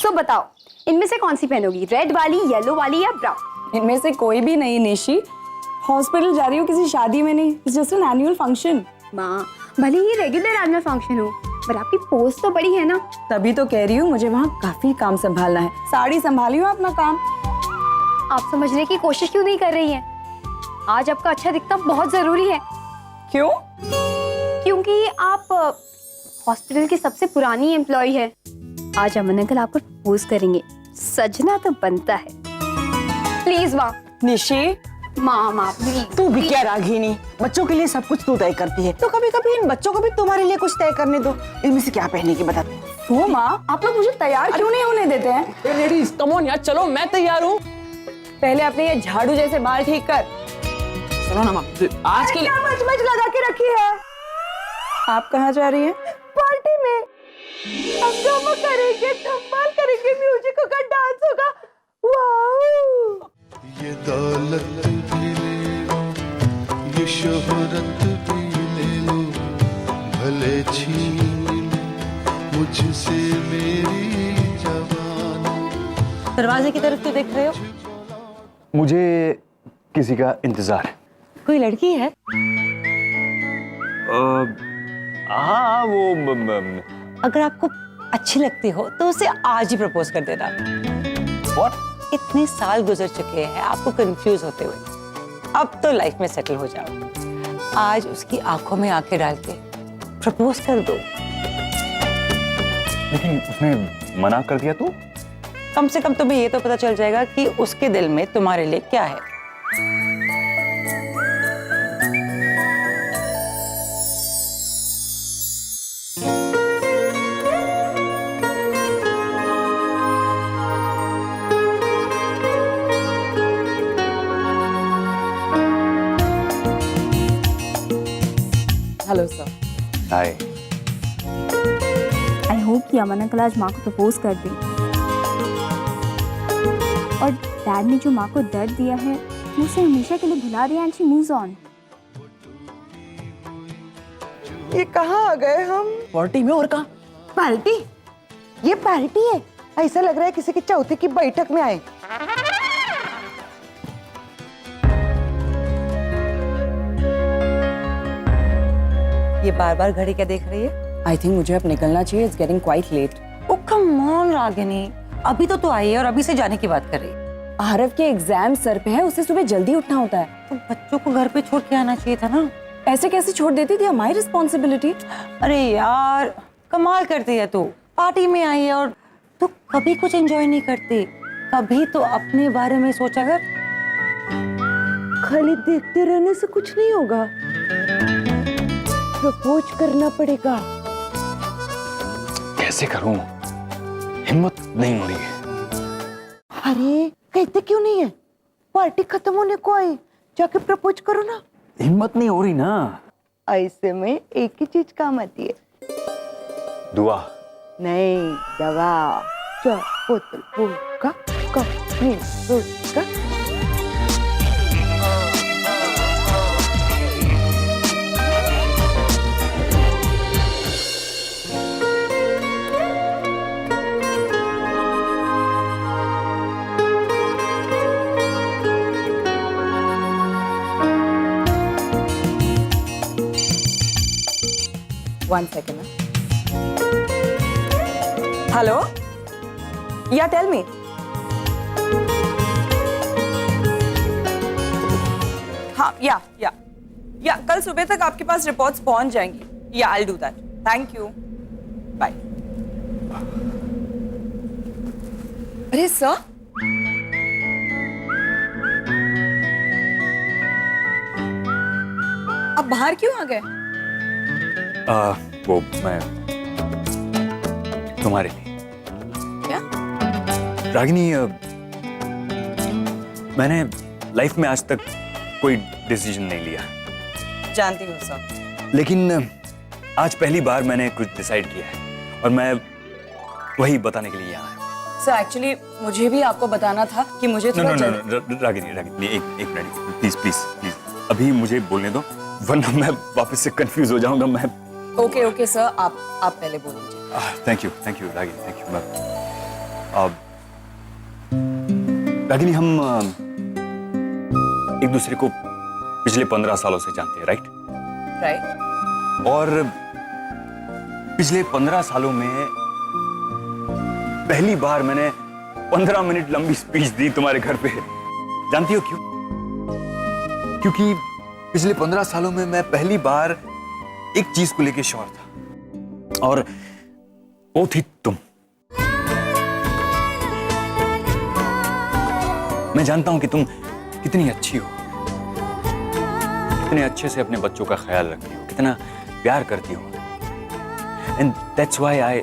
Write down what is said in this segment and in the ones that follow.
सो बताओ, इनमें से कौन सी पहनोगी, रेड वाली, येलो वाली या ब्राउन? इनमें से कोई भी नहीं निशी। हॉस्पिटल जा रही हूँ किसी शादी में नहीं, it's just an annual function. माँ, भले ही रेगुलर एनुअल फंक्शन हो, पर आपकी पोस्ट तो बड़ी है ना। तभी तो कह रही हूँ मुझे वहाँ काफी काम संभालना है। साड़ी संभाली हूँ अपना काम। आप समझने की कोशिश क्यों नहीं कर रही हैं? आज आपका अच्छा दिखना बहुत जरूरी है। क्यों? क्योंकि आप हॉस्पिटल की सबसे पुरानी एम्प्लॉय है। आज अमन अंकल आपको प्रपोज करेंगे, सजना तो बनता है। प्लीज माँ। निशी, माँ प्लीज। तू भी क्या रागिनी, बच्चों के लिए सब कुछ तू तय करती है, तो कभी कभी इन बच्चों को भी तुम्हारे लिए कुछ तय करने दो। इनमें से क्या पहने की बता। वो माँ, आप लोग मुझे तैयार क्यों नहीं होने देते हैं? लेडीज कम ऑन यार, चलो मैं तैयार हूँ। पहले अपने ये झाड़ू जैसे बाल ठीक कर। सुनो ना माँ, आज के लिए मच लगा के रखी है। आप कहाँ जा रही हैं? पार्टी में हंगामा करेंगे, धमाल करेंगे, म्यूजिक होगा, डांस होगा। वाओ! ये दौलत भी ले लो, ये शोहरत भी ले लो, भले छीन ले मुझसे मेरी जवानी। दरवाजे की तरफ तो देख रहे हो? मुझे किसी का इंतजार है। कोई लड़की है? हाँ, वो अगर आपको अच्छी लगती हो तो उसे आज ही प्रपोज कर देना। What? इतने साल गुजर चुके हैं आपको कंफ्यूज होते हुए, अब तो लाइफ में सेटल हो जाओ। आज उसकी आंखों में आंखें डाल के प्रपोज कर दो। लेकिन उसने मना कर दिया तो? कम से कम तुम्हें ये तो पता चल जाएगा कि उसके दिल में तुम्हारे लिए क्या है। Hello sir. Hi. I hope कि अमन अंकल आज माँ को प्रपोज कर दें। और डैड ने जो माँ को दर्द दिया है वो उसे हमेशा के लिए भुला दिया एंड शी मूव्स ऑन। ये कहाँ आ गए हम? पार्टी में। और कहाँ? पार्टी? ये पार्टी है? ऐसा लग रहा है किसी के चौथे की बैठक में आए। ये बार बार घड़ी क्या देख रही है? आई थिंक मुझे अब निकलना चाहिए, it's getting quite late. Oh come on Ragini, अभी तो आई है और अभी से जाने की बात कर रही है। आरव के एग्जाम सर पे है, उसे सुबह जल्दी उठना होता है। तो बच्चों को घर पे छोड़ के आना चाहिए था ना। ऐसे कैसे छोड़ देती थी? My responsibility. अरे यार कमाल करती है तू, पार्टी में आई है और तू कभी कुछ एंजॉय नहीं करती। कभी तो अपने बारे में सोचा कर। खाली देखते रहने से कुछ नहीं होगा, प्रपोज करना पड़ेगा। कैसे करूं? हिम्मत नहीं हो रही है। अरे कहते क्यों नहीं है? पार्टी खत्म होने को आई, जाके प्रपोज करो ना। हिम्मत नहीं हो रही ना। ऐसे में एक ही चीज काम आती है। दुआ। नहीं, दवा। चार बोतल वोडका का vodka. One second. Hello? Yeah, tell me. हाँ, या कल सुबह तक आपके पास रिपोर्ट्स पहुंच जाएंगी। या I'll do that. Thank you. Bye. अरे सर, आप बाहर क्यों आ गए? वो मैं तुम्हारे लिए। क्या? रागिनी, मैंने लाइफ में आज तक कोई डिसीजन नहीं लिया, जानती हूँ सर। लेकिन आज पहली बार मैंने कुछ डिसाइड किया है और मैं वही बताने के लिए यहाँ आया। सर एक्चुअली मुझे भी आपको बताना था कि मुझे थोड़ा रागिनी एक मिनट प्लीज प्लीज प्लीज, अभी मुझे बोलने दो वरना मैं वापस से कंफ्यूज हो जाऊंगा। मैं ओके सर, आप पहले बोल दीजिए। Thank you Ragini, thank you. Ragini, हम एक दूसरे को पिछले 15 सालों से जानते हैं, राइट? राइट। और पिछले 15 सालों में पहली बार मैंने 15 मिनट लंबी स्पीच दी तुम्हारे घर पे। जानती हो क्यों? क्योंकि पिछले 15 सालों में मैं पहली बार एक चीज को लेके श्योर था, और वो थी तुम। मैं जानता हूं कि तुम कितनी अच्छी हो, कितने अच्छे से अपने बच्चों का ख्याल रखती हो, कितना प्यार करती हो। एंड दैट्स व्हाई आई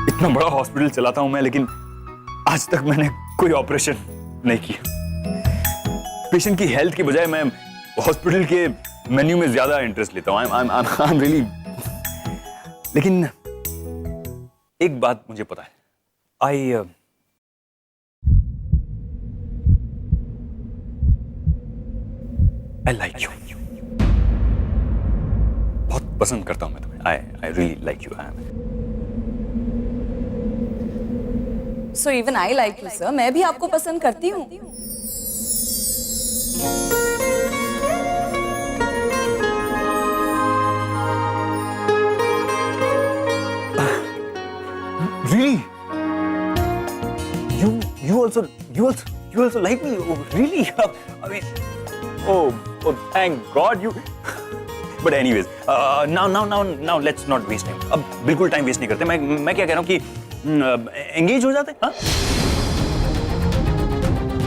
इतना बड़ा हॉस्पिटल चलाता हूं मैं, लेकिन आज तक मैंने कोई ऑपरेशन नहीं किया। पेशेंट की हेल्थ की बजाय मैं हॉस्पिटल के मेन्यू में ज्यादा इंटरेस्ट लेता हूं। I am really. लेकिन एक बात मुझे पता है, आई लाइक यू। बहुत पसंद करता हूं मैं तुम्हें। I really like you. So even I like you sir. मैं भी आपको पसंद करती हूँ। Really? You also like me? Oh, really? I mean, oh, thank God you. But anyways, now let's not waste time. अब बिल्कुल टाइम वेस्ट नहीं करते। मैं क्या कह रहा हूँ कि एंगेज हो जाते? हाँ?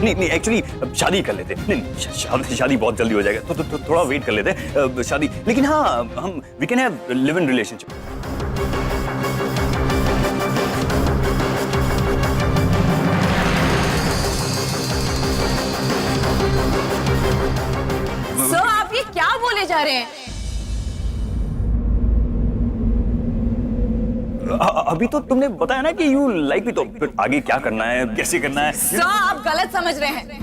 नहीं एक्चुअली शादी कर लेते। नहीं, शादी बहुत जल्दी हो जाएगा, तो थोड़ा वेट कर लेते शादी। लेकिन हाँ, हम we can have live in relationship. Sir आप ये क्या बोले जा रहे हैं? अभी तो तुमने बताया ना कि यू लाइक मी, तो फिर आगे क्या करना है, कैसे करना है? सर आप गलत समझ रहे हैं।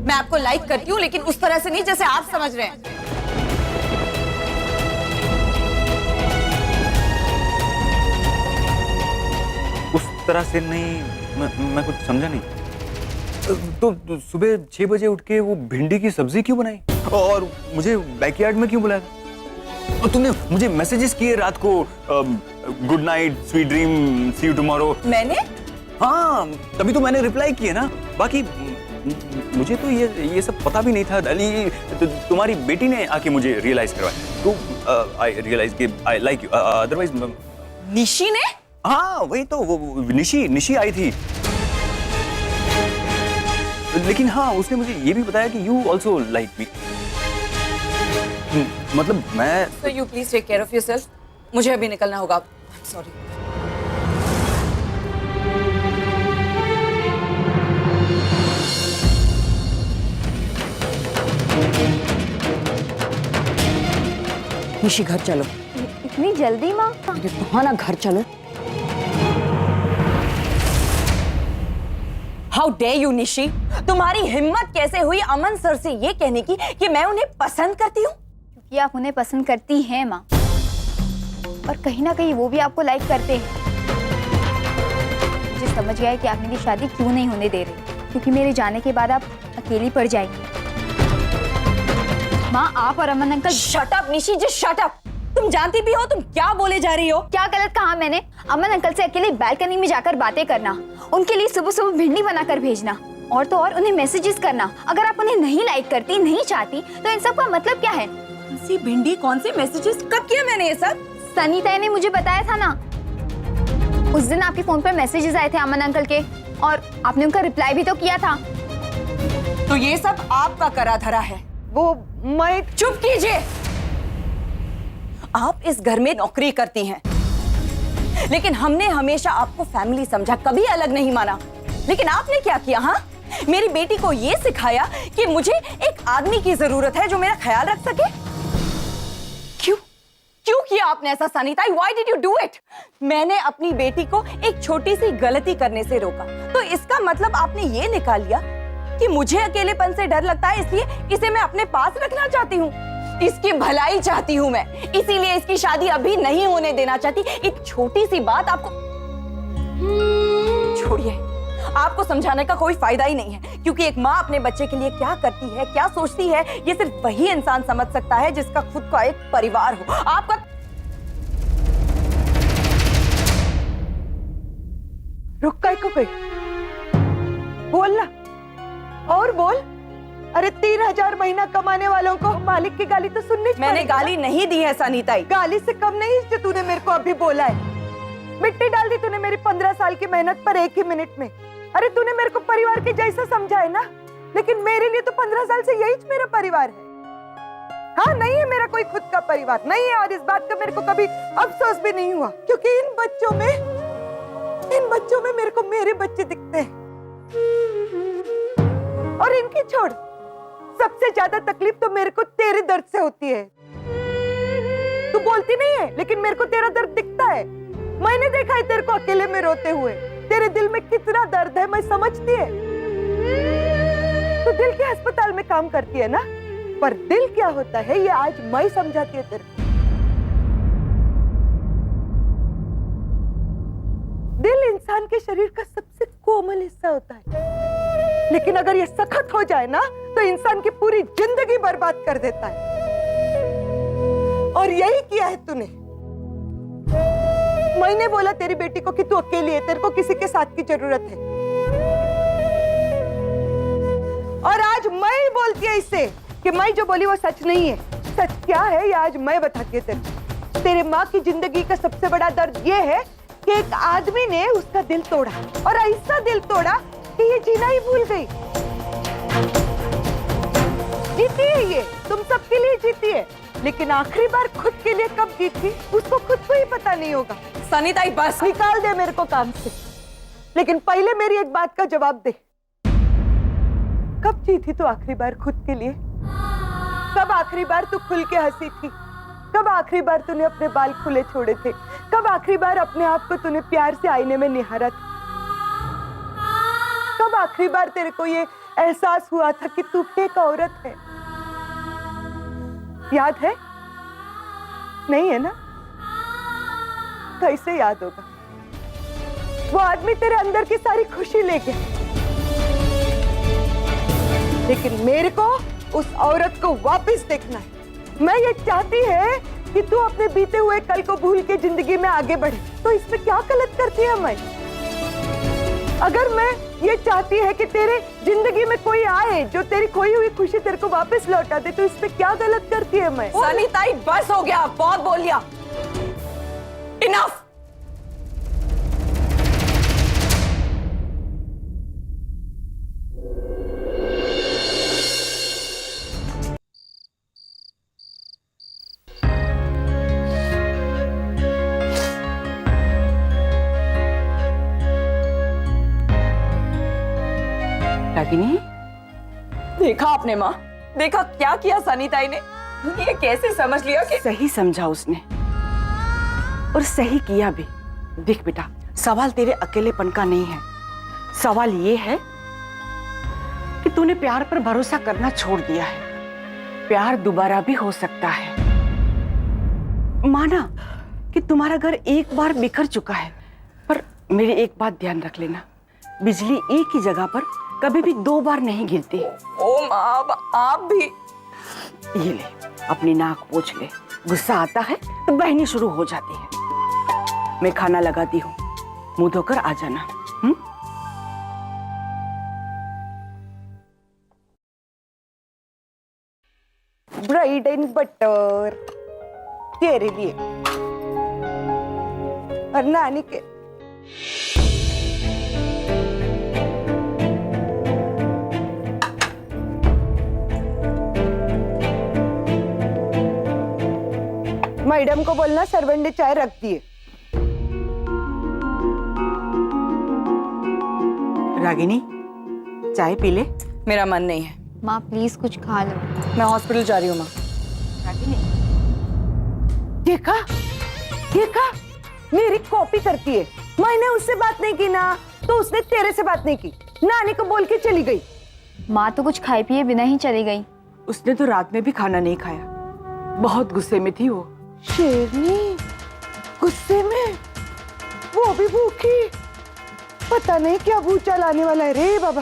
मैं आपको लाइक करती हूँ, लेकिन उस तरह से नहीं जैसे आप समझ रहे हैं। उस तरह से नहीं, मैं कुछ समझा नहीं। तो सुबह 6 बजे उठ के वो भिंडी की सब्जी क्यों बनाई, और मुझे बैकयार्ड में क्यों बुलाया? और तुमने मुझे मैसेजेस किए रात को, good night, sweet dream, see you tomorrow. मैंने? हाँ, तभी तो मैंने रिप्लाई किया ना। बाकी मुझे तो ये सब पता भी नहीं था। अली, तुम्हारी बेटी ने आके मुझे रियलाइज करवाया, तो आई रियलाइज कि I like you. Otherwise Nishi ने? हाँ वही तो, वो निशी आई थी। लेकिन हाँ, उसने मुझे ये भी बताया कि यू ऑल्सो लाइक मी। मतलब मैं। So you please take care of yourself. मुझे अभी निकलना होगा। सॉरी। निशी घर चलो। इतनी जल्दी माँ? अरे कहा ना घर चलो। How dare you, Nishi? तुम्हारी हिम्मत कैसे हुई अमन सर से ये कहने की कि मैं उन्हें पसंद करती हूँ? क्योंकि आप उन्हें पसंद करती हैं माँ, और कहीं ना कहीं वो भी आपको लाइक करते हैं। मुझे समझ गया है कि आप मेरी शादी क्यों नहीं होने दे रहे, क्योंकि मेरे जाने के बाद आप अकेली पड़ जाएंगी। माँ, आप और Aman uncle. Shut up Nishi, just shut up. तुम जानती भी हो तुम क्या बोले जा रही हो? क्या गलत कहा मैंने? अमन अंकल से अकेले बालकनी में जाकर बातें करना, उनके लिए सुबह सुबह भिंडी बनाकर भेजना, और तो और उन्हें मैसेजेस करना। अगर आप उन्हें नहीं लाइक करती, नहीं चाहती, तो इन सब का मतलब क्या है? कौन सी भिंडी, कौन से मैसेजेस, कब किया मैंने ये सब? सनीता ने मुझे बताया था ना, उस दिन आपके फोन पर मैसेजेस आए थे अमन अंकल के, और आपने उनका रिप्लाई भी तो किया था। तो ये सब आपका करा धरा है। वो मैं। चुप कीजिए। आप इस घर में नौकरी करती हैं, लेकिन हमने हमेशा आपको फैमिली समझा, कभी अलग नहीं माना। लेकिन आपने क्या किया? हाँ, मेरी बेटी को ये सिखाया कि मुझे एक आदमी की जरूरत है जो मेरा ख्याल रख सके। क्यों किया आपने ऐसा Sunita? Why did you do it? मैंने अपनी बेटी को एक छोटी सी गलती करने से रोका, तो इसका मतलब आपने ये निकाल लिया कि मुझे अकेलेपन से डर लगता है इसलिए इसे मैं अपने पास रखना चाहती हूँ। इसकी भलाई चाहती हूँ मैं, इसीलिए इसकी शादी अभी नहीं होने देना चाहती। एक छोटी सी बात आपको छोड़िए, आपको समझाने का कोई फायदा ही नहीं है, क्योंकि एक माँ अपने बच्चे के लिए क्या करती है, क्या सोचती है, ये सिर्फ वही इंसान समझ सकता है जिसका खुद का एक परिवार हो। आपका रुक गई को गई, बोल ना और बोल। अरे 3,000 महीना कमाने वालों को मालिक की गाली तो सुननी चाहिए। मैंने गाली नहीं दी है सनीताई। गाली से कम नहीं जो तूने मेरे को अभी बोला है। मिट्टी डाल दी तूने मेरी 15 साल की मेहनत पर एक ही मिनट में। अरे तूने मेरे को परिवार के जैसा समझा है ना, लेकिन मेरे लिए तो 15 साल से यही मेरा परिवार है। हाँ, नहीं है मेरा कोई खुद का परिवार, नहीं है, और इस बात का मेरे को कभी अफसोस भी नहीं हुआ, क्योंकि इन बच्चों में मेरे को मेरे बच्चे दिखते हैं। और इनकी छोड़, सबसे ज्यादा तकलीफ तो मेरे को तेरे दर्द से होती है। तू बोलती नहीं है, लेकिन मेरे को तेरा दर्द दिखता है। मैंने देखा है तेरे को अकेले में रोते हुए। तेरे दिल में कितना दर्द है मैं समझती है। तू दिल के अस्पताल में काम करती है ना, पर दिल क्या होता है ये आज मैं समझाती है तेरे को। दिल इंसान के शरीर का सबसे कोमल हिस्सा होता है, लेकिन अगर ये सख्त हो जाए ना तो इंसान की पूरी जिंदगी बर्बाद कर देता है। और यही किया है तूने। मैंने बोला तेरी बेटी को कि तू अकेली है, तेरे को किसी के साथ की जरूरत है, और आज मैं ही बोलती है इससे कि मैं जो बोली वो सच नहीं है। सच क्या है ये आज मैं बताती हूँ तेरे। तेरे माँ की जिंदगी का सबसे बड़ा दर्द ये है कि एक आदमी ने उसका दिल तोड़ा, और ऐसा दिल तोड़ा कि ये जीना ही भूल गई। जीती है ये, तुम सबके लिए जीती है, लेकिन आखिरी बार खुद के लिए कब जीती उसको खुद को ही पता नहीं होगा। सनीताई बस निकाल दे मेरे को काम से, लेकिन पहले मेरी एक बात का जवाब दे। कब जीती तू आखिरी बार खुद के लिए? कब आखिरी बार तू खुल के हंसी थी? कब आखिरी बार तूने अपने बाल खुले छोड़े थे? कब आखिरी बार अपने आप को तूने प्यार से आईने में निहारा था? कब आखिरी बार तेरे को ये एहसास हुआ था कि तू एक औरत है? याद है? नहीं है ना? कैसे याद होगा? वो आदमी तेरे अंदर की सारी खुशी ले गया, लेकिन मेरे को उस औरत को वापस देखना है। मैं ये चाहती है कि तू अपने बीते हुए कल को भूल के जिंदगी में आगे बढ़े। तो इसमें क्या गलत करती है मैं? अगर मैं ये चाहती है कि तेरे जिंदगी में कोई आए जो तेरी खोई हुई खुशी तेरे को वापस लौटा दे, तो इसमें क्या गलत करती है मैं? सनीताई बस हो गया, बहुत बोल लिया। इनफ। रागिनी, देखा आपने माँ, देखा क्या किया सनीताई ने? ये कैसे समझ लिया कि सही समझा उसने, और सही किया भी। देख बेटा, सवाल तेरे अकेलेपन का नहीं है, सवाल ये है कि तूने प्यार पर भरोसा करना छोड़ दिया है। प्यार दोबारा भी हो सकता है। माना कि तुम्हारा घर एक बार बिखर चुका है, पर मेरी एक बात ध्यान रख लेना, बिजली एक ही जगह पर कभी भी 2 बार नहीं गिरती। ओ माँ, आप भी। ये ले, अपनी नाक पोंछ ले। गुस्सा आता है तो बहनी शुरू हो जाती है। मैं खाना लगाती हूँ, मुंह धोकर आ जाना। ब्रेड एंड बटर तेरे लिए और नानी के। मैडम को बोलना सर्वेंट ने चाय रख दिए। रागिनी, चाय पी ले। मेरा मन नहीं है। माँ प्लीज कुछ खा लो। मैं हॉस्पिटल जा रही हूँ माँ। रागिनी, देखा देखा, मेरी कॉपी करती है। मैंने उससे बात नहीं की ना, तो उसने तेरे से बात नहीं की। नानी को बोल के चली गई। माँ तो कुछ खाए पिए बिना ही चली गई। उसने तो रात में भी खाना नहीं खाया, बहुत गुस्से में थी वो। शेरनी गुस्से में, वो भी भूखी, पता नहीं क्या भूचा लाने वाला है रे बाबा।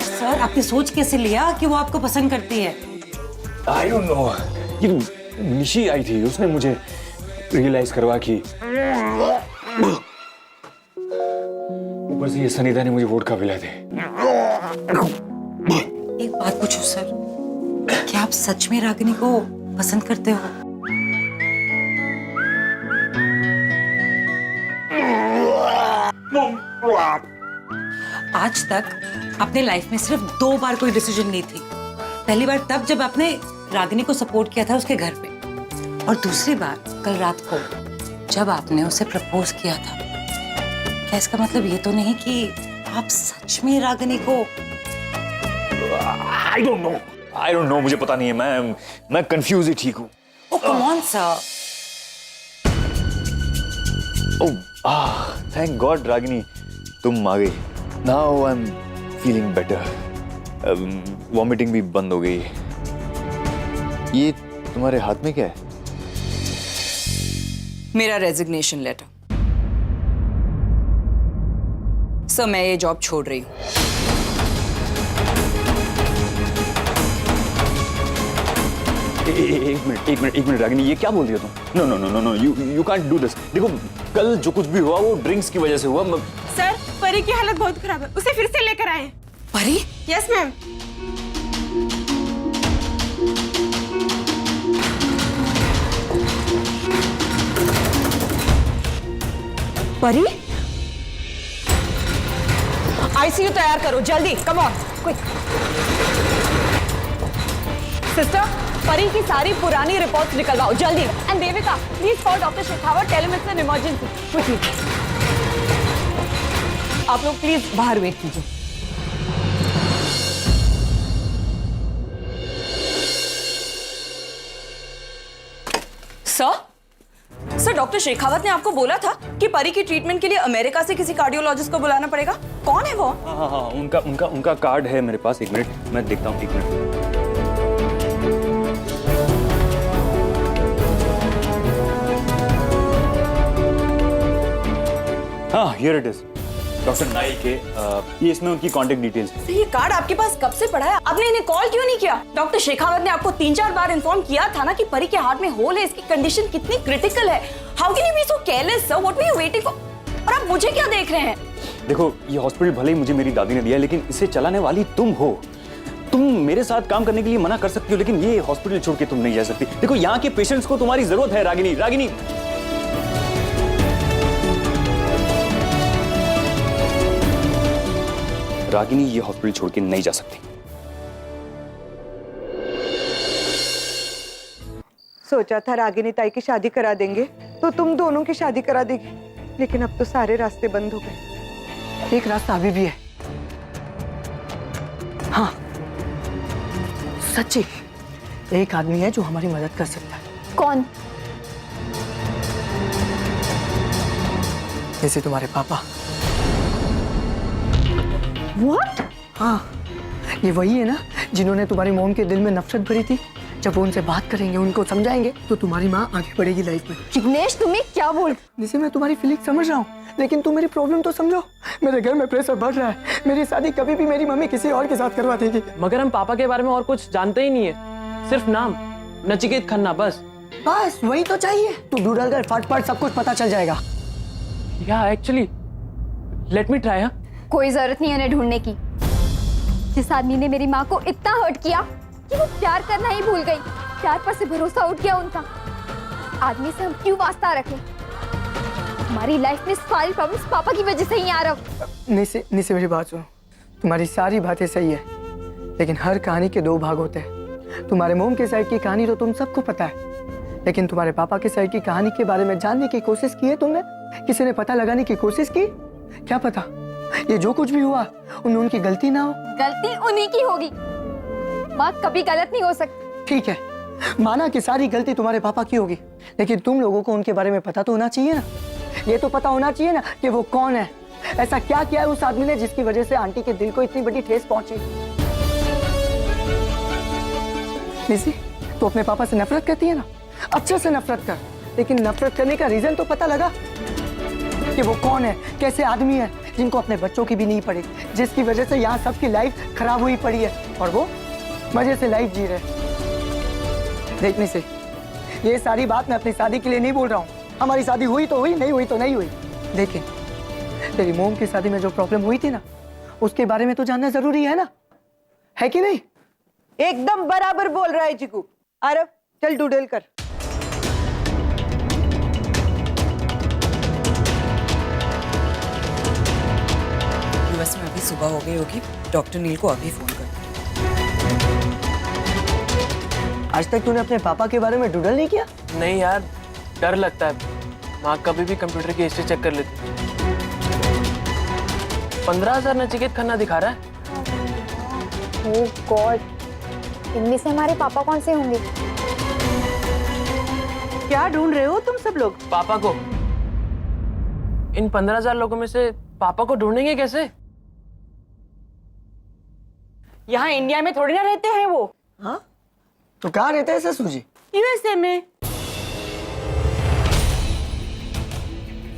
सर आपने सोच कैसे लिया कि वो आपको पसंद करती है? आई डोंट नो, ये निशी आई थी, उसने मुझे रियलाइज करवा कि ऊपर से ये सनीता ने मुझे वोडका पिला दे। एक बात पूछो सर, क्या आप सच में रागिनी को पसंद करते हो? आज तक अपने लाइफ में सिर्फ 2 बार कोई डिसीजन ली थी। पहली बार तब जब आपने रागिनी को सपोर्ट किया था उसके घर पे, और दूसरी बार कल रात को जब आपने उसे प्रपोज किया था। क्या इसका मतलब ये तो नहीं कि आप सच में रागिनी को? आई डोंट नो, मुझे पता नहीं है, मैं कंफ्यूज ही ठीक हूँ। Oh come on sir. Oh thank God Ragini, तुम आ गई। Now I am feeling better, vomiting भी बंद हो गई। ये तुम्हारे हाथ में क्या है? मेरा रेजिग्नेशन लेटर। सर मैं ये जॉब छोड़ रही हूँ। एक मिनट रागिनी, ये क्या बोल दिया तुम? No no no no no, you can't do this. देखो कल जो कुछ भी हुआ वो ड्रिंक्स की वजह से हुआ। सर परी की हालत बहुत खराब है, उसे फिर से लेकर आए। परी? Yes ma'am. परी? आईसीयू तैयार करो जल्दी, कम ऑन क्विक। सिस्टर, परी की सारी पुरानी रिपोर्ट्स निकलवाओ जल्दी। And Devika, please call doctor Shekhawat, tell him it's an emergency quickly. आप लोग प्लीज बाहर वेट कीजिए। सर डॉक्टर शेखावत ने आपको बोला था कि परी की ट्रीटमेंट के लिए अमेरिका से किसी कार्डियोलॉजिस्ट को बुलाना पड़ेगा। कौन है वो? हाँ, उनका कार्ड है मेरे पास। एक मिनट मैं देखता हूँ, एक मिनट। हाँ here it is, doctor Naik के, ये इसमें उनकी कांटेक्ट डिटेल्स। ये कार्ड आपके पास कब से पड़ा है? आपने इन्हें कॉल क्यों नहीं किया? डॉक्टर शेखावत ने आपको 3-4 बार इन्फॉर्म किया था ना कि परी के हार्ट में होल है, इसकी कंडीशन कितनी क्रिटिकल है। How can you be so careless sir? What were you waiting for? और आप मुझे क्या देख रहे हैं? देखो ये हॉस्पिटल भले ही मुझे मेरी दादी ने दिया है, लेकिन इसे चलाने वाली तुम हो। तुम मेरे साथ काम करने के लिए मना कर सकती हो, लेकिन ये हॉस्पिटल छोड़ के तुम नहीं जा सकती। देखो यहाँ के पेशेंट्स को तुम्हारी जरूरत है रागिनी। रागिनी ये हॉस्पिटल छोड़ के नहीं जा सकती। सोचा था रागिनी ताई की शादी करा देंगे तो तुम दोनों की शादी करा देगी, लेकिन अब तो सारे रास्ते बंद हो गए। एक रास्ता अभी भी है। हाँ सच्ची, एक आदमी है जो हमारी मदद कर सकता है। कौन? जैसे तुम्हारे पापा। What? हाँ, ये वही है ना जिन्होंने तुम्हारी मॉम के दिल में नफरत भरी थी। जब वो उनसे बात करेंगे, उनको समझाएंगे, तो तुम्हारी माँ आगे बढ़ेगी लाइफ में। जिग्नेश तुम्हें क्या बोल? जिसे मैं तुम्हारी फीलिंग समझ रहा हूँ, लेकिन तुम मेरी प्रॉब्लम तो समझो। मेरे घर में प्रेशर बढ़ रहा है। मेरी शादी कभी भी मेरी मम्मी किसी और के साथ करवा देगी। मगर हम पापा के बारे में और कुछ जानते ही नहीं है, सिर्फ नाम नचिकेत खन्ना, बस वही तो चाहिए। तू गूगल कर, फटाफट सब कुछ पता चल जाएगा। या एक्चुअली लेट मी ट्राई। कोई जरूरत नहीं है उन्हें ढूंढने की। जिस आदमी ने मेरी माँ को इतना हर्ट किया कि वो प्यार करना ही भूल गई, प्यार पर से भरोसा उठ गया उनका, आदमी से हम क्यों वास्ता रखें? हमारी लाइफ में सारी प्रॉब्लम्स पापा की वजह से ही आ रहा। निसे मेरी बात सुनो। तुम्हारी सारी बातें सही है, लेकिन हर कहानी के 2 भाग होते हैं। तुम्हारे मोम के साइड की कहानी तो तुम सबको पता है, लेकिन तुम्हारे पापा के साइड की कहानी के बारे में जानने की कोशिश की है तुमने? किसी ने पता लगाने की कोशिश की? क्या पता ये जो कुछ भी हुआ उनमें उनकी गलती ना हो। गलती उन्हीं की होगी। माँ कभी गलत नहीं हो सकती। ठीक है, माना कि सारी गलती तुम्हारे पापा की होगी, लेकिन तुम लोगों को उनके बारे में पता तो होना चाहिए ना। ये तो पता होना चाहिए ना कि वो कौन है, ऐसा क्या किया है उस आदमी ने जिसकी वजह से आंटी के दिल को इतनी बड़ी ठेस पहुंची? निसी, तू अपने पापा से नफरत करती है ना, अच्छे से नफरत कर, लेकिन नफरत करने का रीजन तो पता लगा कि वो कौन है, कैसे आदमी है, जिनको अपने बच्चों की भी नहीं पड़ी, जिसकी वजह से यहाँ सबकी लाइफ खराब हुई पड़ी है और वो मजे से लाइफ जी रहे। देखने से ये सारी बात मैं अपनी शादी के लिए नहीं बोल रहा हूँ, हमारी शादी हुई तो हुई, नहीं हुई तो नहीं हुई। देखें, तेरी मोम की शादी में जो प्रॉब्लम हुई थी ना, उसके बारे में तो जानना जरूरी है ना, है कि नहीं? एकदम बराबर बोल रहा है चिकू। आरव चल डूडल कर। यूएस में अभी सुबह हो गई होगी, डॉक्टर नील को अभी फोन कर। आज तक तूने अपने पापा के बारे में डूडल नहीं किया? नहीं यार, डर लगता है। माँ कभी भी कंप्यूटर की हिस्ट्री चेक कर लेती। 15,000 नचिकेत खन्ना दिखा रहा है। ओह गॉड, इनमें से हमारे पापा कौन से होंगे? क्या ढूंढ रहे हो तुम सब लोग? पापा को। इन 15,000 लोगों में से पापा को ढूंढेंगे कैसे? यहाँ इंडिया में थोड़ी ना रहते हैं वो। हाँ, तो कहाँ रहते हैं ससुर जी? यूएसए में।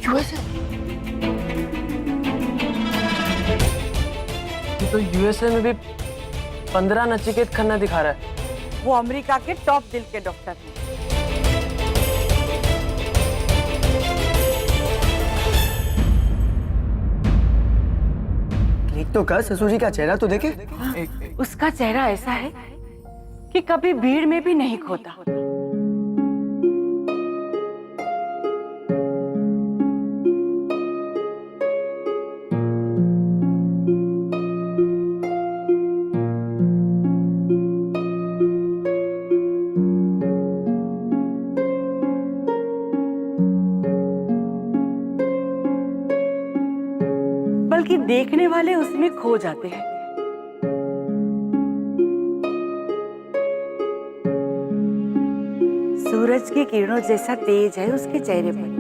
यूएसए? ये तो यूएसए में भी 15 नचिकेत खन्ना दिखा रहा है। वो अमेरिका के टॉप दिल के डॉक्टर हैं। क्लिक तो कर, ससुर जी का चेहरा तो देखे। उसका चेहरा ऐसा है कि कभी भीड़ में भी नहीं खोता। बल्कि देखने वाले उसमें खो जाते हैं। सूरज की किरणों जैसा तेज है उसके चेहरे पर।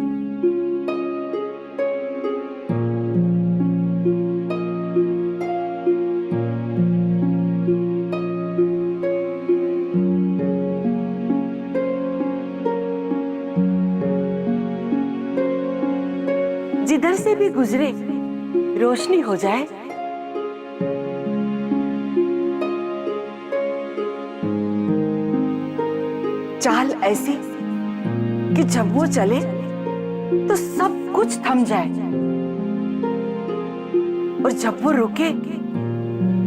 जिधर से भी गुजरे रोशनी हो जाए। चाल ऐसी कि जब वो चले तो सब कुछ थम जाए और जब वो रुके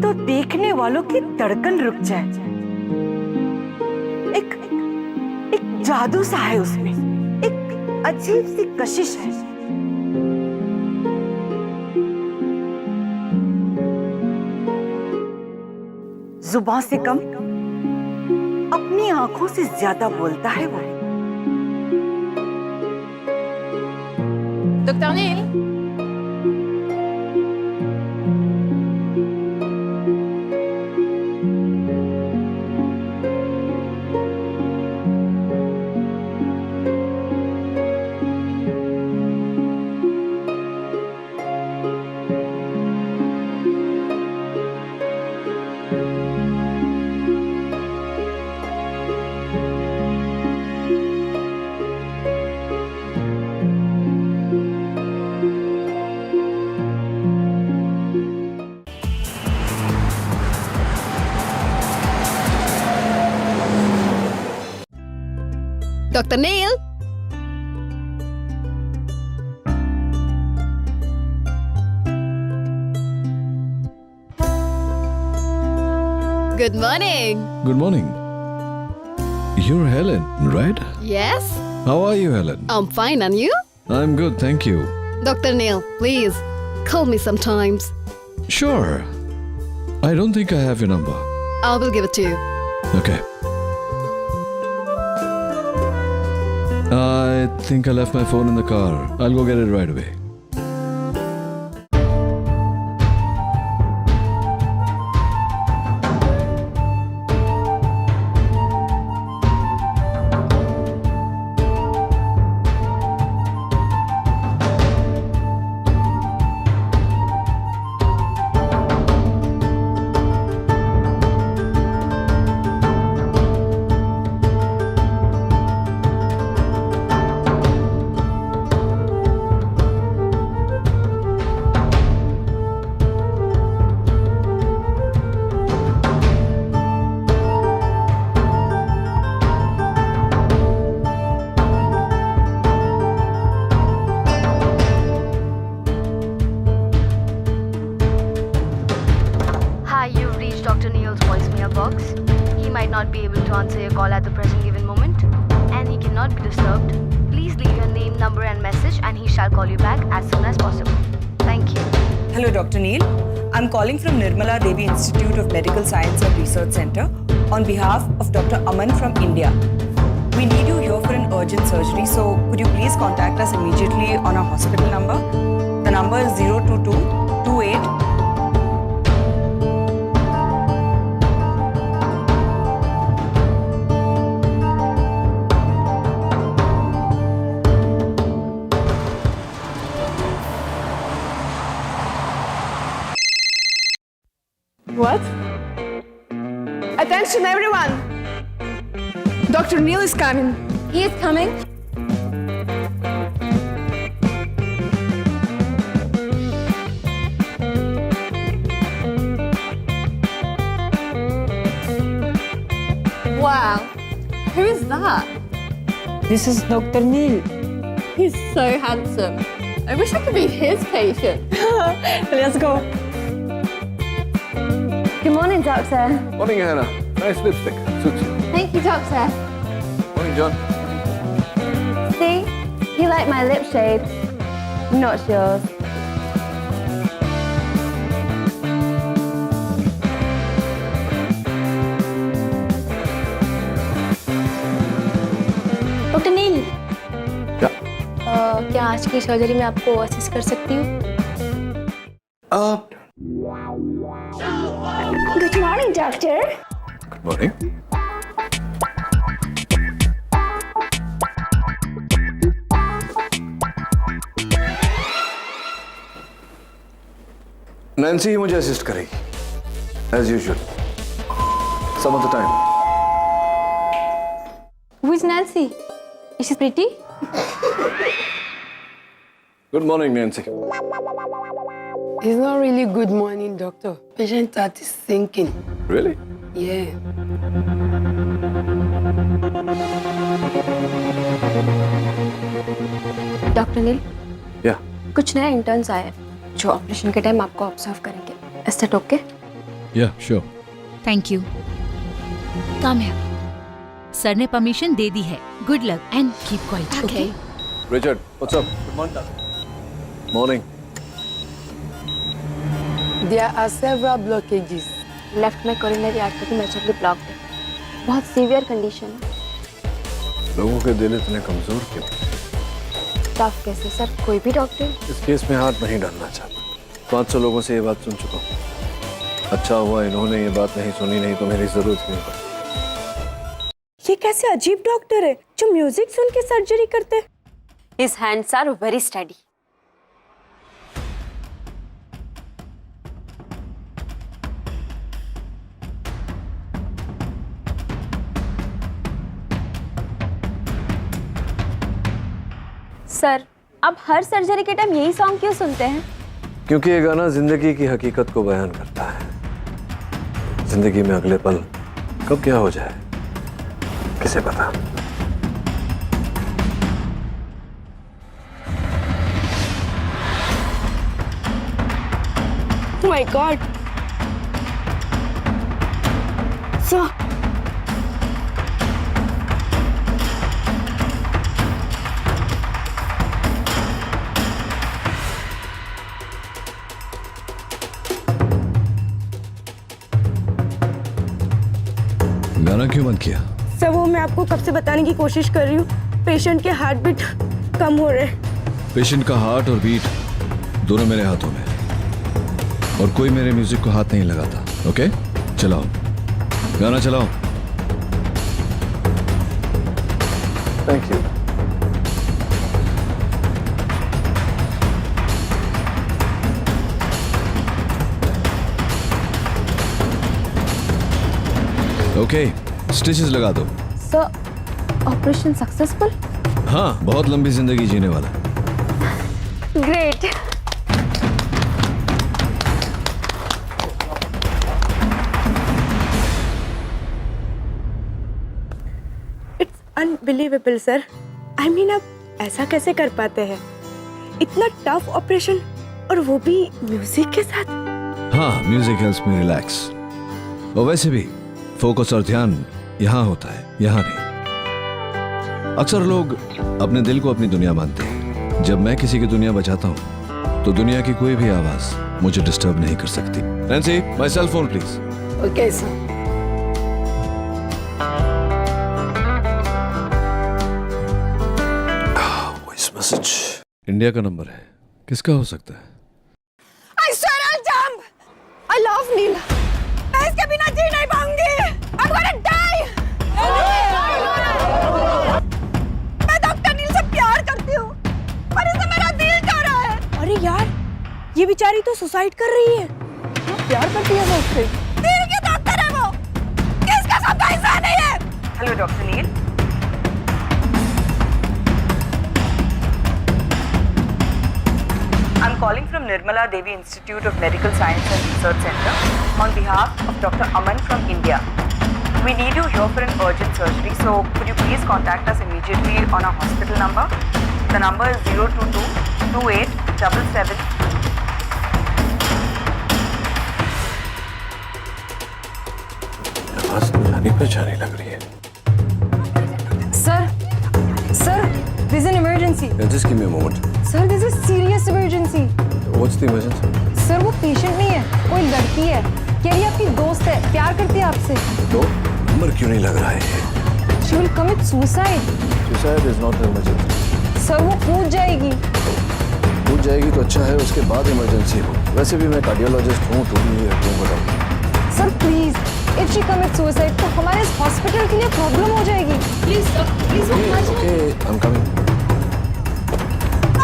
तो देखने वालों की धड़कन रुक जाए। एक जादू सा है उसमें, एक अजीब सी कशिश है। जुबान से कम अपनी आंखों से ज्यादा बोलता है वो। Doctor nil, Dr. Neil? Good morning. Good morning. You're Helen, right? Yes? How are you, Helen? I'm fine, and you? I'm good, thank you. Dr. Neil, please, call me sometimes. Sure. I don't think I have your number. I will give it to you. Okay. I think I left my phone in the car. I'll go get it right away. might not be able to answer your call at the present given moment, and he cannot be disturbed. Please leave your name, number, and message, and he shall call you back as soon as possible. Thank you. Hello, Dr. Neil. I'm calling from Nirmala Devi Institute of Medical Science and Research Center on behalf of Dr. Aman from India. We need you here for an urgent surgery, so could you please contact us immediately on our hospital number? The number is 02228. What? Attention, everyone! Dr. Neil is coming. He is coming. Wow, who is that? This is Dr. Neil. He's so handsome. I wish I could be his patient. Let's go. Good morning, doctor. Morning, Hannah. Nice lipstick. Suits you. Thank you, doctor. Morning, John. See, you like my lip shade, not yours. Doctor Neel, क्या? क्या आज की surgery में आपको assist कर सकती हूँ? Good morning, doctor. Good morning. Nancy ही मुझे असिस्ट करेगी, as usual. Some of the time. Who is Nancy? Is she pretty? Good morning, Nancy. It's not really good morning, doctor. Patient heart is sinking. Really? Yeah. Doctor Neel, Yeah. कुछ नए interns आए हैं जो operation के time आपको observe करेंगे. Is that okay? Yeah, sure. Thank you. Come है. Sir ने परमिशन दे दी है. Good luck and keep quiet. Okay. Richard, what's up? Good morning, doctor. Morning. There are several blockages. Left में coronary artery majorly blocked है. बहुत severe condition है. लोगों के दिल इतने कमजोर क्यों? टफ केस है सर. कोई भी डॉक्टर इस केस में हाथ नहीं डालना चाहता. 500 लोगों से ये बात सुन चुका हूँ. अच्छा हुआ इन्होंने ये बात नहीं सुनी, नहीं तो मेरी जरूरत नहीं पड़ती. ये कैसे अजीब डॉक्टर है जो म्यूजिक सुन के सर्जरी करते? His hands are very steady. Sir, आप हर सर्जरी के टाइम यही सॉन्ग क्यों सुनते हैं? क्योंकि ये गाना जिंदगी की हकीकत को बयान करता है. जिंदगी में अगले पल कब क्या हो जाए किसे पता. Oh my God. So. गाना क्यों बंद किया? सर वो मैं आपको कब से बताने की कोशिश कर रही हूँ. पेशेंट के हार्ट बीट कम हो रहे हैं. पेशेंट का हार्ट और बीट दोनों मेरे हाथों में, और कोई मेरे म्यूजिक को हाथ नहीं लगाता. ओके, चलाओ गाना चलाओ. Thank you. ओके, स्टिचेस लगा दो. Sir, operation successful? हाँ, बहुत लंबी जिंदगी जीने वाला. Great. It's unbelievable sir. I mean आप ऐसा कैसे कर पाते हैं? इतना टफ ऑपरेशन और वो भी म्यूजिक के साथ. हाँ, म्यूजिक हेल्प्स मी रिलैक्स. और वैसे भी फोकस और ध्यान यहाँ होता है, यहाँ नहीं। अक्सर लोग अपने दिल को अपनी दुनिया मानते हैं। जब मैं किसी की दुनिया बचाता हूँ तो दुनिया की कोई भी आवाज मुझे डिस्टर्ब नहीं कर सकती। Nancy, my cell phone please. Okay sir. Voice message. India का नंबर है, किसका हो सकता है? I swear I'll jump. I love नीला। मैं इसके बिना जी नहीं पाऊंगी। I'm gonna die. मैं डॉक्टर नील से प्यार करती हूँ, पर इसे मेरा दिल टूट रहा है। अरे यार, ये बेचारी तो सुसाइड कर रही है। प्यार करती है वो उससे। दिल के डॉक्टर है वो, किसका सबका इंसान नहीं है। Hello, Dr. Neil. I'm calling from Nirmala Devi Institute of Medical Science and Research Center on behalf of Dr. Aman from India. We need you here for an urgent surgery, so could you please contact us immediately on our hospital number? The number is 022 2877. आवाज तो जानी पहचानी लग रही है। Sir, this is an emergency. Just give me a moment. Sir, this is serious emergency. What's the emergency? Sir, वो patient नहीं है, कोई लड़की है। कह रही है आपकी दोस्त है, प्यार करती है आपसे। तो नंबर क्यों नहीं लग रहा है? She will commit suicide. Suicide is not an emergency. Sir, वो कूद जाएगी। कूद जाएगी तो अच्छा है, उसके बाद इमरजेंसी हो। वैसे भी मैं कार्डियोलॉजिस्ट हूँ, तो भी क्यों बताऊँ? Sir please, if she commits suicide तो हमारे इस हॉस्पिटल के लिए प्रॉब्लम हो जाएगी। Please sir, please Okay, I'm coming.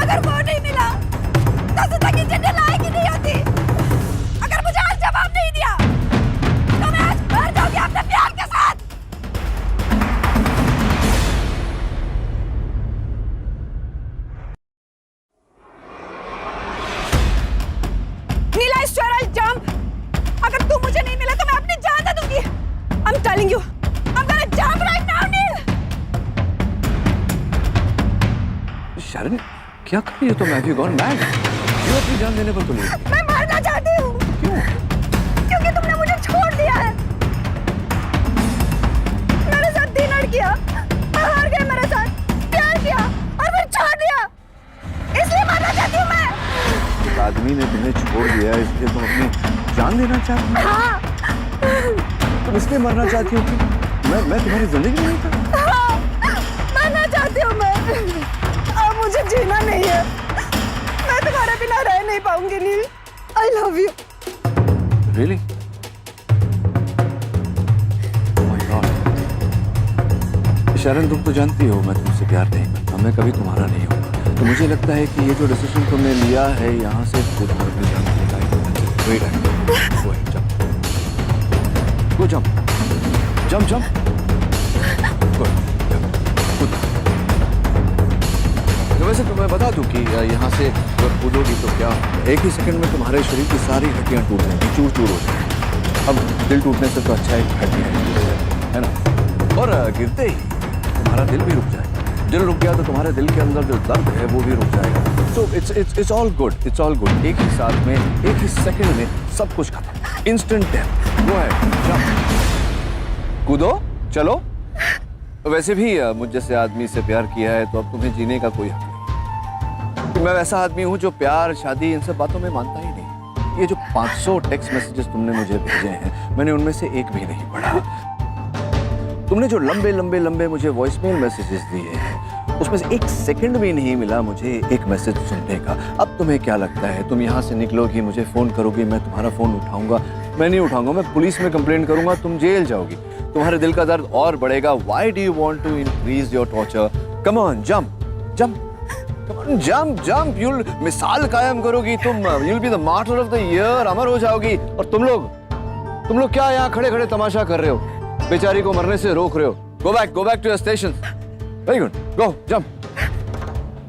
अगर वो नहीं मिला, तो जिंदगी की जिंदगी लायक ही नहीं होती। अगर मुझे आज जवाब नहीं दिया, तो मैं आज मर जाऊंगी अपने प्यार के साथ। नीला, I swear I'll jump. अगर तू मुझे नहीं मिला तो मैं अपनी जान दे दूंगी। I'm telling you, I'm gonna jump right now, नील। शरण, क्या कर रही हो तुम? Have you gone mad? क्यों अपनी जान देने पर तुली? मैं मरना चाहती हूँ। क्यों? क्योंकि तुमने मुझे छोड़ दिया है। मेरे साथ डिनर किया, हार गए मेरे साथ, प्यार किया और फिर छोड़ दिया। इसलिए मरना चाहती हूँ मैं। एक आदमी ने तुम्हें छोड़ दिया, इसलिए तुम अपनी जान देना चाहती हो? हाँ। तुम इसलिए मरना चाहती हो कि मैं तुम्हारी जिंदगी में नहीं था? हाँ, मरना चाहती हूँ मैं। अब मुझे जीना नहीं है। मैं तुम्हारे बिना रह नहीं पाऊंगी नील। I love you. Really? Oh my God. शरण, तुम तो जानती हो मैं तुमसे प्यार नहीं करता, मैं कभी तुम्हारा नहीं हूँ। तो मुझे लगता है कि ये जो डिसीजन तुमने लिया है यहाँ से खुद अपनी जान देने का Wait a minute. Go ahead, jump. Go jump. Jump, jump. Go. Good. तो वैसे तुम्हें बता दूं कि यहाँ से अगर कूदोगी तो क्या एक ही सेकंड में तुम्हारे शरीर की सारी हड्डियाँ टूट जाएंगी, चूर चूर हो जाएंगी। अब दिल टूटने से तो अच्छा है हड्डियाँ, है ना? और गिरते ही तुम्हारा दिल भी रुक जाएगा। दिल रुक गया तो तुम्हारे दिल के अंदर जो दर्द है वो भी रुक जाएगा। So it's all good, it's all good। एक ही साथ में, एक ही सेकंड में सब कुछ खत्म। Instant death। Go ahead, jump। कूदो, चलो। वैसे भी मुझ जैसे आदमी से प्यार किया है तो अब तुम्हें जीने का कोई हक नहीं। मैं वैसा आदमी हूँ जो प्यार, शादी, इन सब बातों में मानता ही नहीं। ये जो 500 टेक्स्ट मैसेजेस तुमने मुझे भेजे हैं, मैंने उनमें से एक भी नहीं पढ़ा। तुमने जो लंबे लंबे लंबे मुझे वॉइसमेल मैसेजेस दिए हैं, उसमें से एक सेकंड भी नहीं मिला मुझे एक मैसेज सुनने का। अब तुम्हें क्या लगता है, तुम यहाँ से निकलोगी, मुझे फोन करोगी, मैं तुम्हारा फोन उठाऊंगा? मैं नहीं उठाऊंगा, मैं पुलिस में कंप्लेंट करूंगा, तुम जेल जाओगी, तुम्हारे दिल का दर्द और बढ़ेगा। Why do you want to increase your torture? Come on, jump, jump, come on, jump, jump. You'll मिसाल कायम करोगी तुम, you'll be the martyr of the year, अमर हो जाओगी। और तुम लोग क्या यहाँ खड़े खड़े तमाशा कर रहे हो? बेचारी को मरने से रोक रहे हो। Go back to your stations. Very good, go, jump.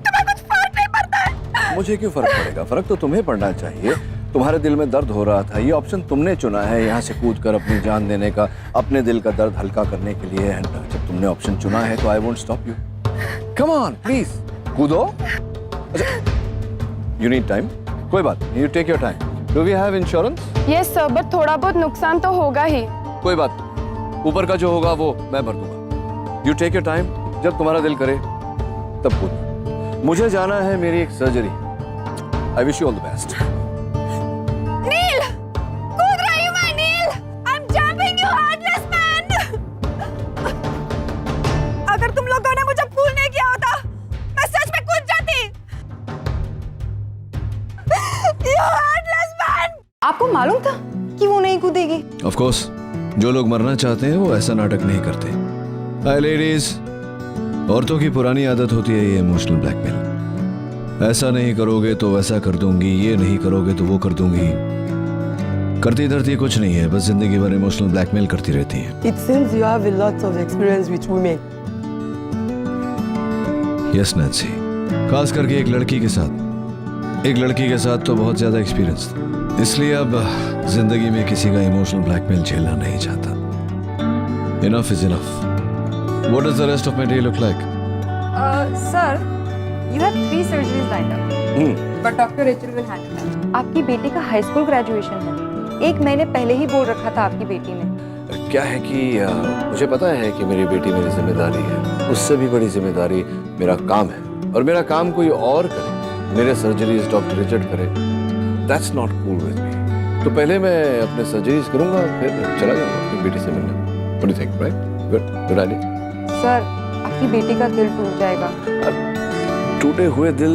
तुम्हें कुछ फर्क नहीं पड़ता है? मुझे क्यों फर्क पड़ेगा? फर्क तो तुम्हें पड़ना चाहिए। तुम्हारे दिल में दर्द हो रहा था, ये ऑप्शन तुमने चुना है, यहाँ से कूद कर अपनी जान देने का, अपने दिल का दर्द हल्का करने के लिए। एंड जब तुमने ऑप्शन चुना है तो I won't stop you. Come on, please कूदो। अच्छा, यू नीड टाइम, कोई बात नहीं, you take your time. Do we have insurance? Yes sir, but थोड़ा बहुत नुकसान तो होगा ही। कोई बात, ऊपर का जो होगा वो मैं भर दूंगा। यू टेक योर टाइम, जब तुम्हारा दिल करे तब कूद। मुझे जाना है मेरी एक surgery. I wish you all the best. Neel, कूद रही हूँ मैं Neel. I am jumping you heartless man. अगर तुम लोगों ने मुझे फूल नहीं किया होता, मैं सच में कूद जाती। You heartless man! आपको मालूम था कि वो नहीं कूदेगी? ऑफ कोर्स, जो लोग मरना चाहते हैं वो ऐसा नाटक नहीं करते। हाय लेडीज, औरतों की पुरानी आदत होती है ये इमोशनल ब्लैकमेल। ऐसा नहीं करोगे तो वैसा कर दूंगी, ये नहीं करोगे तो वो कर दूंगी। करती धरती कुछ नहीं है, बस जिंदगी भर इमोशनल ब्लैकमेल करती रहती है। It seems you have a lot of experience with women. Yes Nancy, खास करके एक लड़की के साथ तो बहुत ज्यादा एक्सपीरियंस था। इसलिए अब जिंदगी में किसी का इमोशनल ब्लैकमेल झेलना नहीं चाहता। Enough is enough. What does the rest of my day look like? Sir, you have 3 surgeries lined up. But Dr. Rachel will handle that. आपकी बेटी का हाई स्कूल ग्रेजुएशन है। 1 महीने पहले ही बोल रखा था आपकी बेटी ने। क्या है कि मुझे पता है कि मेरी बेटी मेरी जिम्मेदारी है। उससे भी बड़ी जिम्मेदारी मेरा काम है, और मेरा काम कोई और करे, मेरे सर्जरीज डॉक्टर रिचर्ड करे, that's not cool with me. तो पहले मैं अपने सर्जरीज करूंगा, फिर चला जाऊंगा अपनी बेटी से मिलने। What do you think? Right? Good idea. Sir, आपकी बेटी का दिल टूट जाएगा। टूटे हुए दिल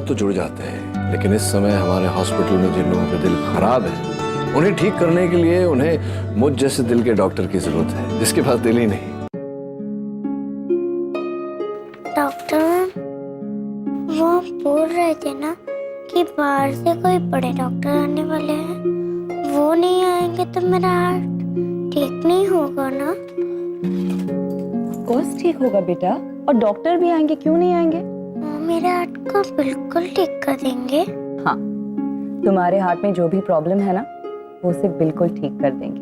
तो जुड़ जाते हैं, लेकिन इस समय हमारे हॉस्पिटल में जिन लोगों के दिल खराब है, उन्हें ठीक करने के लिए उन्हें मुझ जैसे दिल के डॉक्टर की जरूरत है, जिसके पास दिल ही नहीं। डॉक्टर, वो बोल रहे थे ना कि बाहर से कोई बड़े डॉक्टर आने वाले हैं। वो नहीं आएंगे तो मेरा हार्ट ठीक नहीं होगा ना? कोर्स ठीक होगा बेटा, और डॉक्टर भी आएंगे, क्यों नहीं आएंगे? वो मेरे हार्ट को बिल्कुल ठीक कर देंगे। हाँ, तुम्हारे हार्ट में जो भी प्रॉब्लम है ना, वो उसे बिल्कुल ठीक कर देंगे।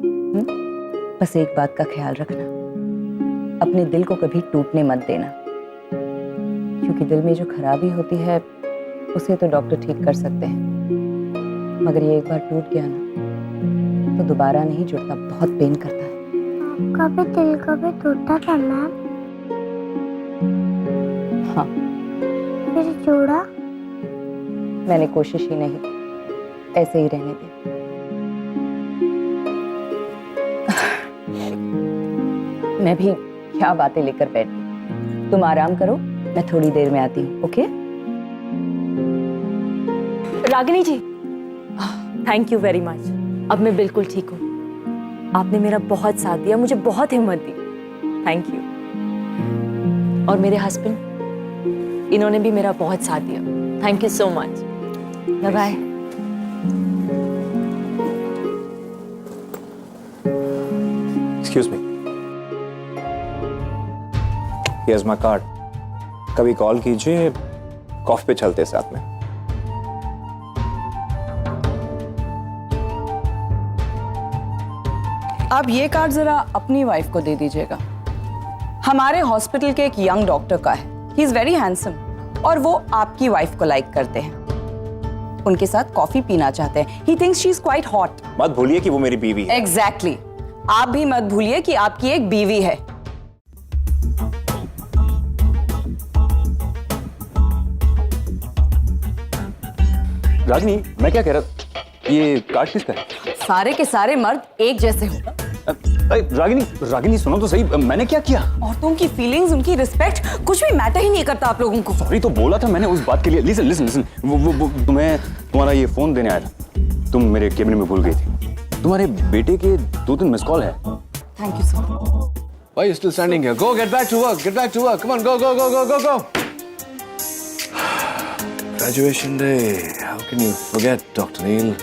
बस एक बात का ख्याल रखना, अपने दिल को कभी टूटने मत देना, क्योंकि दिल में जो खराबी होती है उसे तो डॉक्टर ठीक कर सकते हैं, मगर ये एक बार टूट गया ना तो दोबारा नहीं जुड़ता, बहुत पेन करता है। आपका भी दिल कभी टूटा था मैम? हाँ। फिर जोड़ा? मैंने कोशिश ही नहीं, ऐसे ही रहने दी। मैं भी क्या बातें लेकर बैठी। तुम आराम करो, मैं थोड़ी देर में आती हूँ। Okay? Ragini ji, thank you very much. अब मैं बिल्कुल ठीक हूँ। आपने मेरा बहुत साथ दिया, मुझे बहुत हिम्मत दी। Thank you. और मेरे हस्बैंड, इन्होंने भी मेरा बहुत साथ दिया। Thank you so much. Bye bye. Excuse me, here's my card. कभी कॉल कीजिए, कॉफी पे चलते साथ में। आप ये कार्ड जरा अपनी वाइफ को दे दीजिएगा। हमारे हॉस्पिटल के एक यंग डॉक्टर का है। ही इज वेरी हैंडसम, और वो आपकी वाइफ को लाइक करते हैं, उनके साथ कॉफी पीना चाहते हैं। He thinks she is quite hot. मत भूलिए कि वो मेरी बीवी है। एग्जैक्टली। आप भी मत भूलिए कि आपकी एक बीवी है। रागिनी, मैं क्या कह रहा, ये कार्ड किसका है? सारे के सारे मर्द एक जैसे हो। रागिनी सुनो तो सही, मैंने क्या किया? औरतों की फीलिंग्स, उनकी रिस्पेक्ट कुछ भी मैटर ही नहीं करता आप लोगों को। सॉरी तो बोला था मैंने उस बात के लिए। लिसन लिसन लिसन, वो तुम्हारा ये फोन देने आया था, तुम मेरे कैबिन में भूल गई थी। तुम्हारे बेटे के 2-3 मिस कॉल है। Thank you sir. Why are you still standing here? Go, get back to work. Get back to work. Come on, go, go, go, go, go, go. Graduation day. How can you forget, Dr. Neil?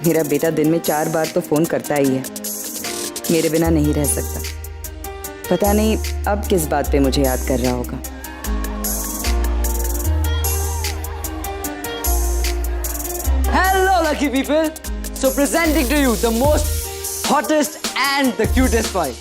मेरा बेटा दिन में 4 बार तो phone करता ही है। मेरे बिना नहीं रह सकता। पता नहीं अब किस बात पे मुझे याद कर रहा होगा। Hello, lucky people. So presenting to you the most hottest and the cutest boy.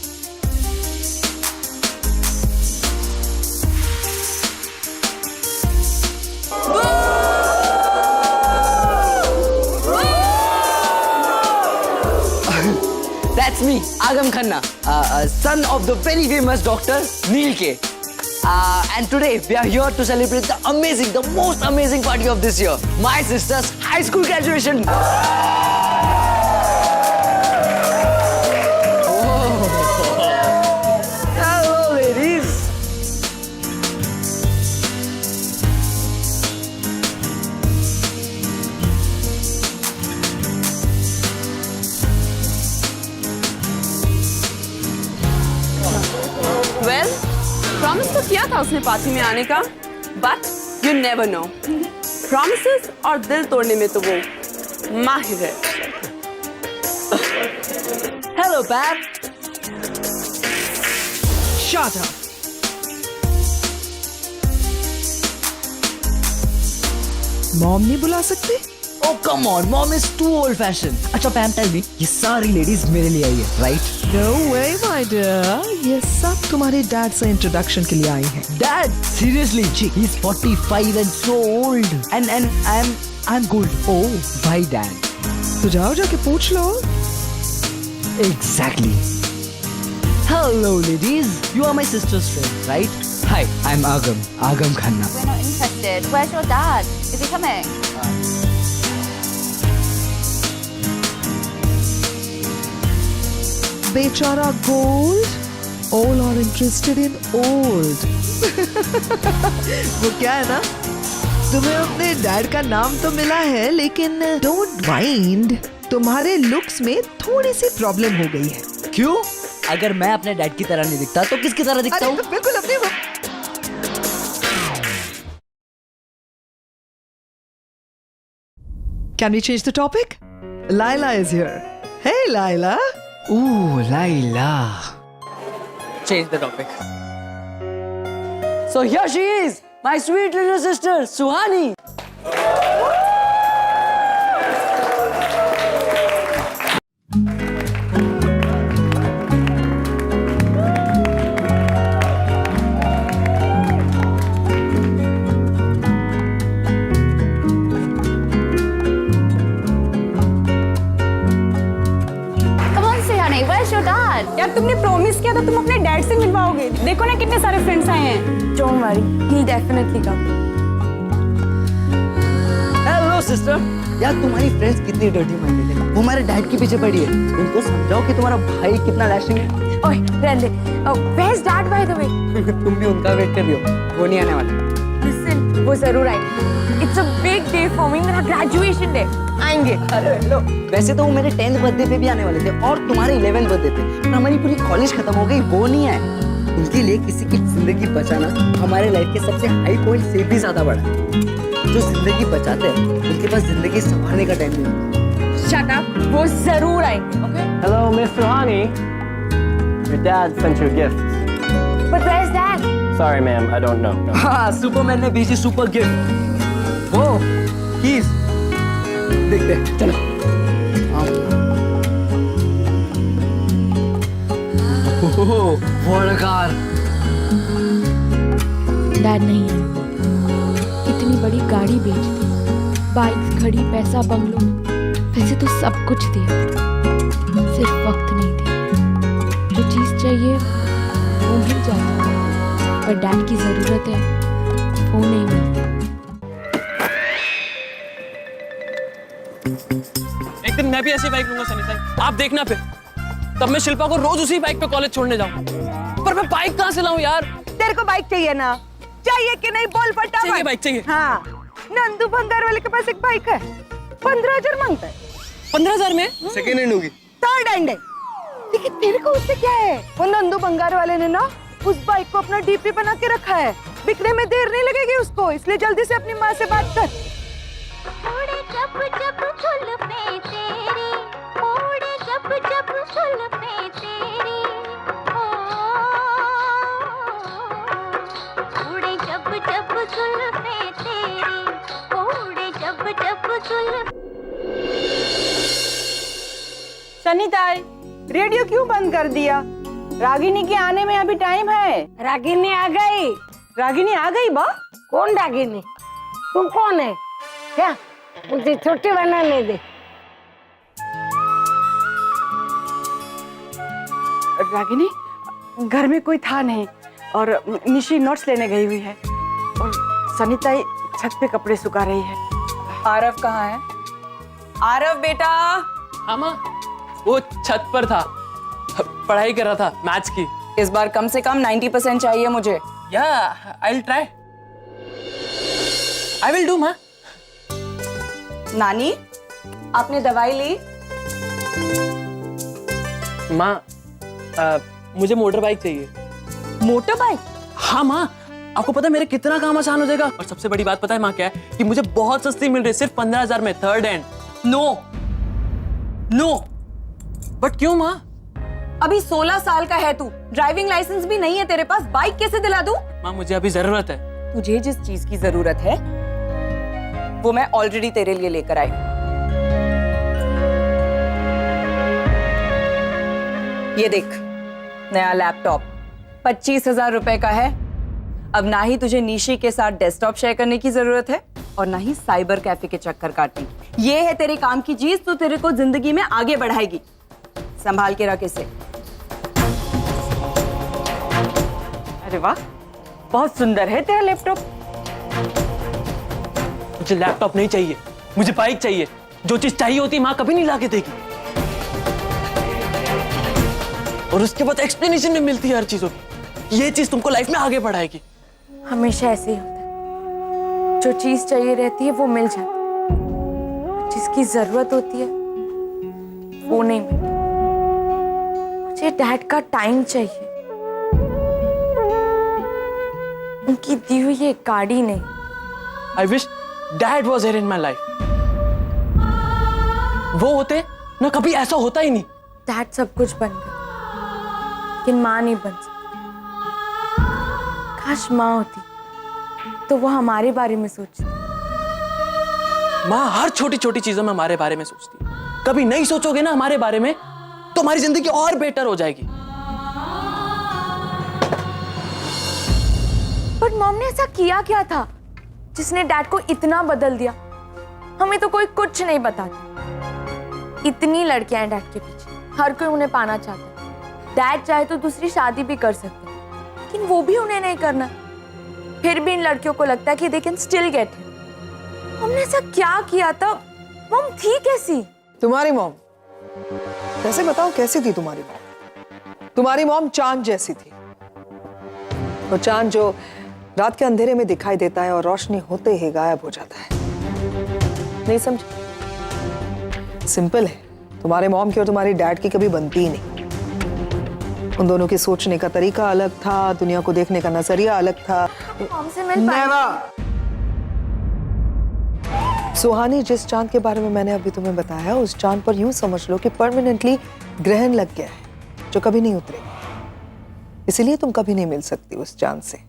That's me, Agam Khanna, son of the very famous doctor Neil K. And today we are here to celebrate the most amazing party of this year, my sister's high school graduation. Hello, ladies. Well, promise तो किया था उसने party में आने का, but you never know. Promises और दिल तोड़ने में तो वो माहिर है. Hello, Pat. Shut up. Mom नहीं बुला सकते? Oh, come on, mom is too old-fashioned. अच्छा, Pam, tell me, ये सारी ladies मेरे लिए आई है, right? No way, my dear. ये सब तुम्हारे डैड से इंट्रोडक्शन के लिए आई हैं. Dad, seriously, he's 45 and so old. And I'm good. Oh, भाई डैड. तो जाओ जाके पूछ लो. Exactly. Hello, ladies. You are my sister's friend, right? Hi, I'm Agam Khanna. We're not interested. Where's your dad? Is he coming? बेचारा gold. All are interested in old. वो क्या है ना, तुम्हें अपने डैड का नाम तो मिला है, लेकिन डोंट माइंड, तुम्हारे लुक्स में थोड़ी सी प्रॉब्लम हो गई है. क्यों? अगर मैं अपने डैड की तरह नहीं दिखता तो किसकी तरह दिखता हूँ? बिल्कुल अपने. Can we change the topic? Laila is here. Hey, Laila. Ooh, Laila. Change the topic. So here she is, my sweet little sister, Suhani. यार तुमने प्रॉमिस किया था तुम अपने डैड से मिलवाओगे. देखो ना कितने सारे फ्रेंड्स आए हैं. Don't worry, he'll definitely come. Hello sister. यार तुम्हारी फ्रेंड्स कितनी डर्टी माइंडेड है. वो हमारे डैड के पीछे पड़ी है. उनको समझाओ कि तुम्हारा भाई कितना डैशिंग है. ओए रहने दे. Where's dad by the way? तुम भी उनका वेट कर रही हो. वो नहीं आने वाले. Listen, वो जरूर आएंगे. It's a big day for me. मेरा graduation day. आएंगे. अरे लो. वैसे तो वो मेरे 10th बर्थडे पे भी आने वाले थे और तुम्हारे 11th बर्थडे पे. पर हमारी पूरी कॉलेज खत्म हो गई, वो नहीं आए. उनके लिए किसी की जिंदगी बचाना हमारे लाइफ के सबसे हाई पॉइंट से भी ज्यादा बड़ा है. जो जिंदगी बचाते हैं उनके पास जिंदगी संभालने का टाइम नहीं होता. Shut up. वो जरूर आएंगे. Okay? Hello, Miss Suhani. Your dad sent you a gift. But where's dad? Sorry, ma'am, I don't know. No. हाँ, सुपरमैन ने भेजी सुपर गिफ्ट. वो कीज देखते हैं. चलो. What a car. डैड नहीं है. इतनी बड़ी गाड़ी बेच दी, बाइक्स खड़ी, पैसा, बंगलो, वैसे तो सब कुछ दिया, सिर्फ वक्त नहीं दिया. जो चीज चाहिए वो मिल जाता है, पर डैड की जरूरत है वो नहीं मिलती. एक दिन मैं भी ऐसी बाइक लूंगा सनी साहब, आप देखना फिर. तब मैं शिल्पा को रोज उसी बाइक पे कॉलेज छोड़ने जाऊं. पर मैं बाइक कहाँ से लाऊं यार? तेरे को बाइक चाहिए ना? चाहिए कि नहीं बोल फटाफट. चाहिए बाइक चाहिए. हाँ, नंदू भंगार वाले के पास एक बाइक है, 15,000 मांगता है. 15,000 में? सेकेंड हैंड होगी. थर्ड हैंड है. लेकिन तेरे को उससे क्या है? वो नंदू भंगार वाले ने ना उस बाइक को अपना डीपी बना के रखा है. बिकने में देर नहीं लगेगी उसको, इसलिए जल्दी से अपनी माँ से बात कर. सनीताई, रेडियो क्यों बंद कर दिया? रागिनी के आने में अभी टाइम है। रागिनी आ गई। रागिनी आ गई बा? कौन रागिनी? तू कौन है? क्या मुझे छुट्टी बनाने दे। रागिनी, घर में कोई था नहीं और निशी नोट्स लेने गई हुई है और सनीताई छत पे कपड़े सुखा रही है। आरव कहाँ है? आरव बेटा। हाँ माँ, वो छत पर था, पढ़ाई कर रहा था मैथ्स की। इस बार कम से कम 90% चाहिए मुझे। या I will try, I will do माँ। नानी, आपने दवाई ली? माँ, मुझे मोटर बाइक चाहिए। Motor bike? हाँ माँ, आपको पता है मेरे कितना काम आसान हो जाएगा। और सबसे बड़ी बात पता है माँ क्या है, कि मुझे बहुत सस्ती मिल रही है, सिर्फ 15,000 में, third hand. No no, but क्यों माँ? अभी 16 साल का है तू, ड्राइविंग लाइसेंस भी नहीं है तेरे पास, बाइक कैसे दिला दूं? माँ मुझे अभी जरूरत है। तुझे जिस चीज की जरूरत है वो मैं ऑलरेडी तेरे लिए लेकर आई। ये देख, नया लैपटॉप 25,000 रुपए का है। अब ना ही तुझे निशी के साथ डेस्कटॉप शेयर करने की जरूरत है और ना ही साइबर कैफे के चक्कर काटने की। ये है तेरे काम की चीज, तो तेरे को जिंदगी में आगे बढ़ाएगी। संभाल के रख इसे। अरे वाह, बहुत सुंदर है तेरा लैपटॉप। मुझे लैपटॉप नहीं चाहिए, मुझे बाइक चाहिए। जो चीज चाहिए होती माँ कभी नहीं लाके देगी, और उसके बाद एक्सप्लेनेशन भी मिलती है हर चीजों की। ये चीज तुमको लाइफ में आगे बढ़ाएगी। हमेशा ऐसे ही होता है, जो चीज चाहिए रहती है वो मिल जाती है, जिसकी जरूरत होती है वो नहीं मिलती। मुझे डैड का टाइम चाहिए, उनकी दी हुई ये गाड़ी नहीं। I wish dad was here in my life. वो होते ना, कभी ऐसा होता ही नहीं। डैड सब कुछ बन गए, लेकिन माँ नहीं बन सकती। काश माँ होती तो वो हमारे बारे में सोचती। माँ हर छोटी छोटी चीजों में हमारे बारे में सोचती है। कभी नहीं सोचोगे ना हमारे बारे में, तो हमारी जिंदगी और बेटर हो जाएगी। पर मॉम ने ऐसा किया क्या था जिसने डैड को इतना बदल दिया? हमें तो कोई कुछ नहीं बताता। इतनी लड़कियां हैं डैड के पीछे, हर कोई उन्हें पाना चाहता है। डैड चाहे तो दूसरी शादी भी कर सकते हैं, लेकिन वो भी उन्हें नहीं करना। फिर भी इन लड़कियों को लगता है कि they can still get him. हमने ऐसा क्या किया था? मॉम थी कैसी? तुम्हारी मॉम कैसे बताओ कैसी थी तुम्हारी मॉम? तुम्हारी मॉम चांद जैसी थी। वो चांद जो रात के अंधेरे में दिखाई देता है और रोशनी होते ही गायब हो जाता है। नहीं समझे? सिंपल है, तुम्हारे मॉम की और तुम्हारी डैड की कभी बनती ही नहीं। उन दोनों के सोचने का तरीका अलग था, दुनिया को देखने का नजरिया अलग था। मॉम से मिल पाए? सुहानी, जिस चांद के बारे में मैंने अभी तुम्हें बताया, उस चांद पर यूं समझ लो कि परमानेंटली ग्रहण लग गया है, जो कभी नहीं उतरेगा। इसीलिए तुम कभी नहीं मिल सकती उस चांद से।